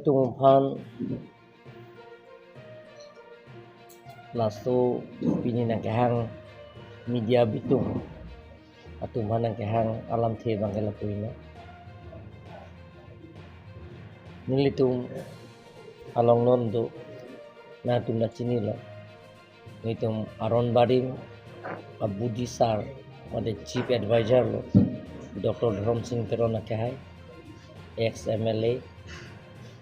tung pan laso pini nang kahang media bitung atung pan nang kahang alam the bangela puina nilitung along nondo na tung na chinilo nitung Aron Barim Abudi Sar made chief advisor lo Dr. Dharam Singh Terona kahai ex MLA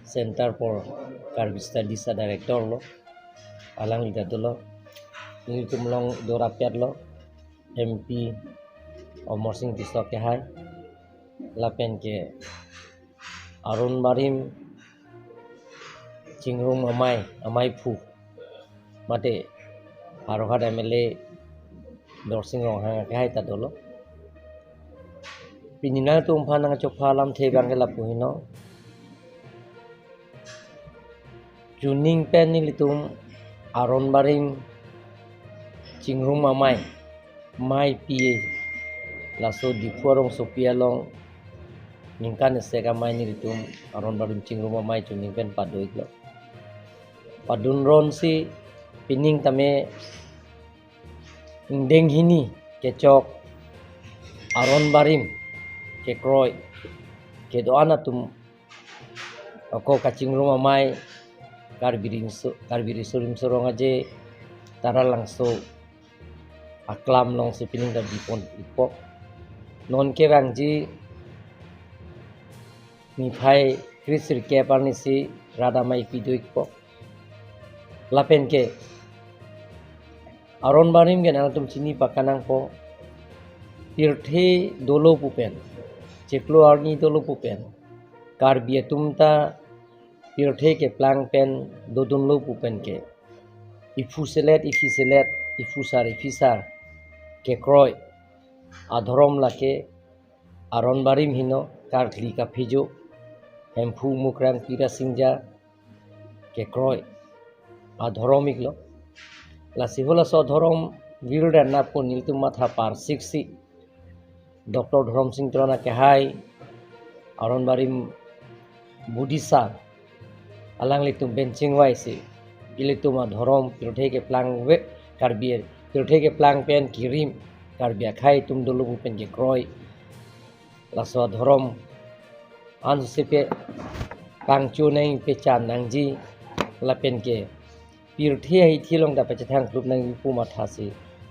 Center for Karbi Studies director lo alang ida lo nitum long dorapiat lo MP Omar Singh Tisto kahai lapen ke Aron Barim Cingrum amai phu mate Arohat MLA Dorsing Rong hang kahai tadolo pinina tum phanang chokphalam the bangela puhino juning pen nilitum Aron Barim Cingrum mai pi laso di forong sopialong ningkan sega mai nilitum Aron Barim Cingrum amai juning pen padoik lo padun ron si pining tame deng hini kecok Aron Barim ke kroy ke doana tum ako kacing rumah mai karbiri surim sorong aje tara langso aklam long sepining da dipon ipok non ke rangji mi phai krisir ke parnisi rada mai pido ipok lapen ke Aron Barim gen tum chini pakanang po tirthe dolo pupen Ceklo arni dolo pupen Karbi tumta tirthe ke plang pen dodun lo pupen ke ifuselet ifisar ke kroy adhorom lake Aron Barim hino karli ka phijo hemphu mukrang pira singja ke kroy adhorom iglo la sihola so dhorom virda na po niltum matha par 6 Dr. Dharam Singh Terona kahai Aron Barim Budisa alang litum benching waisi ilitum adhorom pirthe ke plang we karbier pirthe ke plang pen kirim karbia khai tum dulu pen ke kroy laso adhorom an sepe pangchu nang pechan nangji lapen ke pirthe hi thilong da pechang klub nang pu mathasi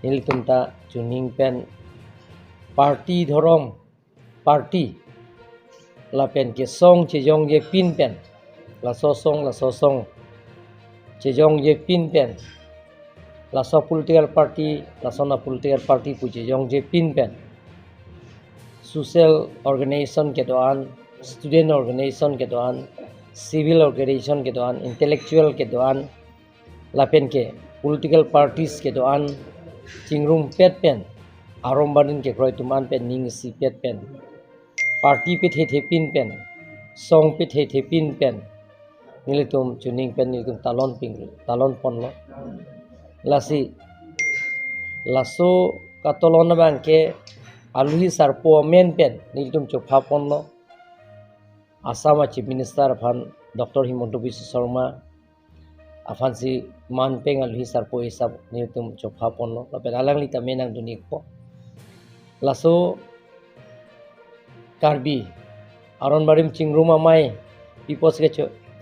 ilitum ta tuning pen party dhorom party lapen ke song chejong ye pin pen la so song chejong ye pin pen la so political party la sona political party pu chejong ye pin pen social organization ke doan student organization ke doan civil organization ke doan intellectual ke doan lapen ke political parties ke doan chingrum pet pen Aron Barim ke kroy tuman pen ning si pet pen party pe the pin pen song pe the pin pen nilitum tuning pen nilitum talon pon lo lasi laso katolon bang ke aluhi sarpo men pen nilitum chopha pon lo Assam Chief Minister Afan Dr. Himanta Biswa Sharma Afan si man peng aluhi sarpo isab nilitum chopha pon lo lapen alang lita menang dunik po laso Karbi Aron Barim Cingrum amai pipos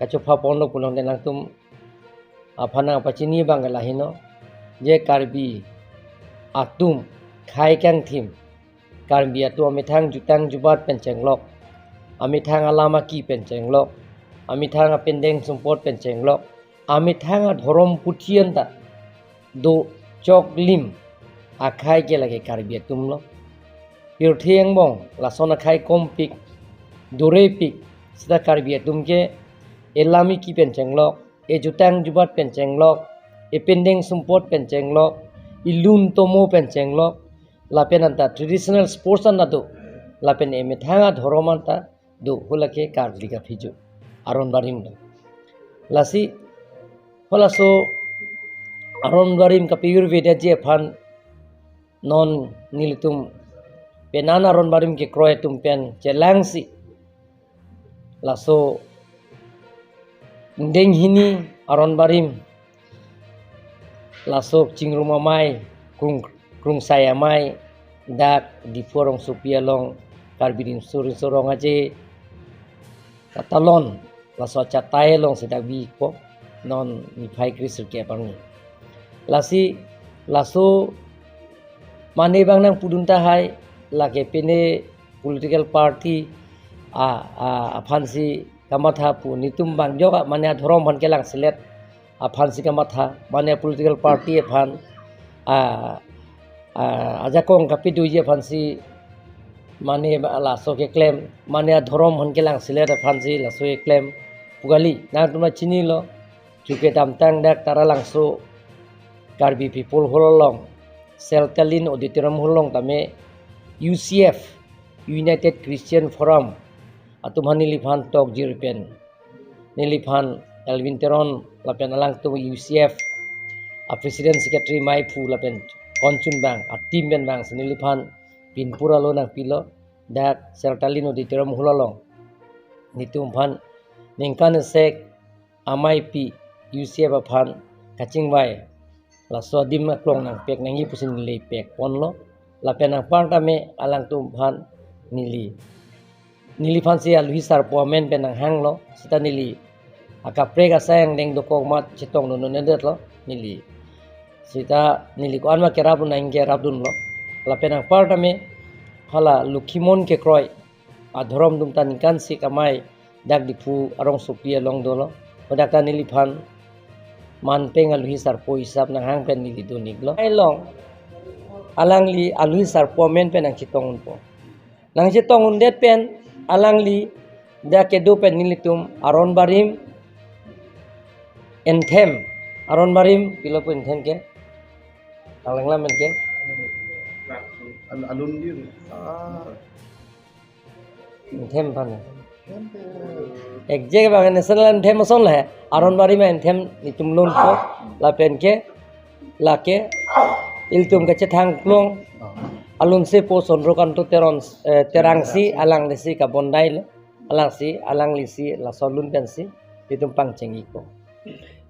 kachopha pon lo pulong den langtum apana apachini bangala hino je Karbi atum khai kang thim Karbi atu amithang jutang jubat pencenglok amithang alama ki pencenglok amithang apendeng sumpot pencenglok amithang dhorom puthian ta do chok lim akhai ke lage Karbi atum lo Tirtheng bong lasona khai kompik durepik sida Karbi atum ke elami ki pencenglok e jutang jubat pencenglok e pendeng sumpot pencenglok ilun tomo pencenglok lapen anta traditional sports anda do lapen e methanga dhoromanta do hulake karli ka phiju Aron Barim do lasi holaso Aron Barim ka piyur veda je phan non nilitum penan Aron Barim ke kroy tum pen chelangsi laso Deng hini aron barim lasok cingrumamai krung saya mai dak di forong supia long karbirin surin sorong aje katalon laso catai long sedak bi ko non ni phai krisir ke pangi lasi laso mane bang nang pudun tahai lage pene political party fansi kamatha pu nitum bang joga mane dhorom ban kelang selet fansi kamatha mane political party fan ajakong kapidu je fansi mane laso ke claim mane dhorom ban kelang selet fansi laso ke claim pugali na tuma chini lo juke damtang dak tara langso karbi people holong seltalin auditorium holong tame UCF United Christian Forum atum hani liphan tok jirpen niliphan Elvin Teron lapen alang tu UCF President Secretary Mai Pu lapen konchun bang tim ben bang seniliphan pinpura lo nang pilo dak seltalin auditorium holong nitum phan ningkan sek amai pi UCF aphan kaching bai la sodim na klong nang pek nangi pusin nili pek pon lo lapen nang partame alang tu phan nili fansi alwi sar pomen pen nang hang lo sita nili akaprega sayang deng dokok mat citong no nedet lo nili sita nili ko anma kerabun nang kerabun lo lapen nang partame hala lukhimon ke kroy adhorom dum tan kan si kamai dak dipu arong supia long dolo odak tan nili phan man peng alwi sar po hisap nang hang pen nili dunik lo ai long alang li alwi sar po men pen nang citong po nang citong undet pen alang li da kedo pen nilitum aron barim entem aron barim pilo pun entem ke alang la men ke alun gitu entem pan ek jega bang national entem son la aron barim entem nitum lon ko la pen ke la ke iltum ke cethang klong alun se po sonro kan to terang si alang lisi ka bondai lo alang lisi la solun pen si itum pang cengi ko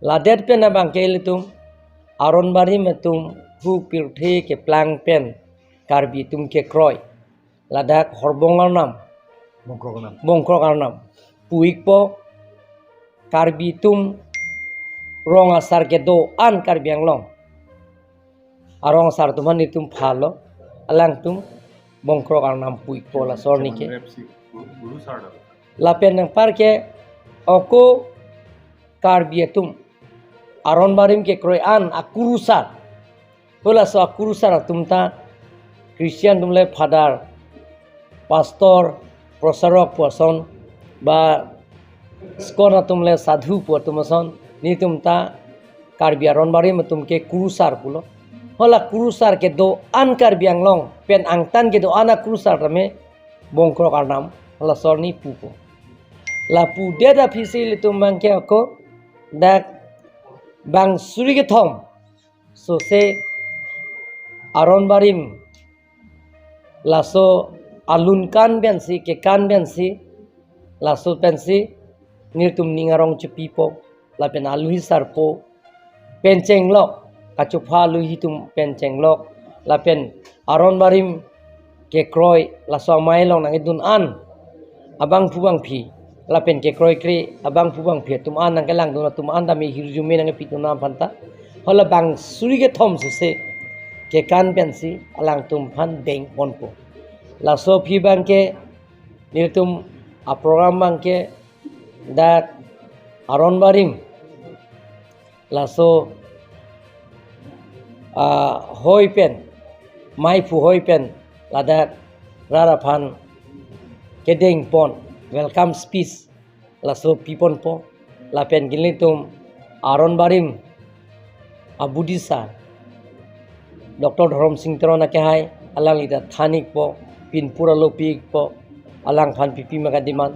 la det pen abang ke itum aron bari metum hu pirthe ke plang pen karbi tum ke kroy ladak horbongal nam bongkrok nam puik po karbi tum rong asar ke do an karbi ang long arong sar tuman itum phalo alang tum bongkrok nam puik po la sorni ke lapen nang par ke oko karbi tum aron barim ke kroy an akurusar bola so akurusar tumta Christian tumle father pastor prosarok poson ba skona tumle sadhu po tumason ni tumta karbi aron barim tumke kurusar pulo hola kurusar ke do an karbi anglong pen angtan ke do ana kurusar rame bongkrok arnam hola sorni pupo la pu deda fisil tumang ke ko dak bang suri ke thom so se aron barim laso alun kan bensi ke kan bensi laso pensi nirtum ningarong cepipo lapen alui sarpo penceng lok kacupa lui hitum penceng lok lapen aron barim ke kroy laso mailong nang idun an abang pubang pi lapen ke kroy kri abang pubang pi tum an nang kelang dun tum an dami hirjume nang pituna phanta hola bang suri ke thom se ke kan pensi alang tum phan deng ponpo laso pi bang ke nirtum a program bang ke dak aron barim laso hoi pen mai pu hoi pen ladak rara phan kedeng pon welcome speech laso pipon po lapen gilitum aron barim abudisa Dr. Dharom Singh Teron ke hai alang ida thanik po pinpura lopik po alang phan pipi magadiman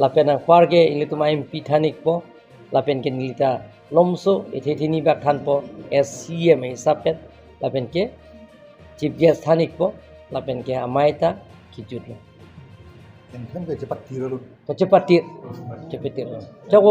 lapen ang parge ilitum MP thanik po lapen ke nilita lomso ethethini bak than po SCM hisapet lapen ke chief guest thanik po lapen ke amaita kijut Entem ke cepat kira lu cepat tir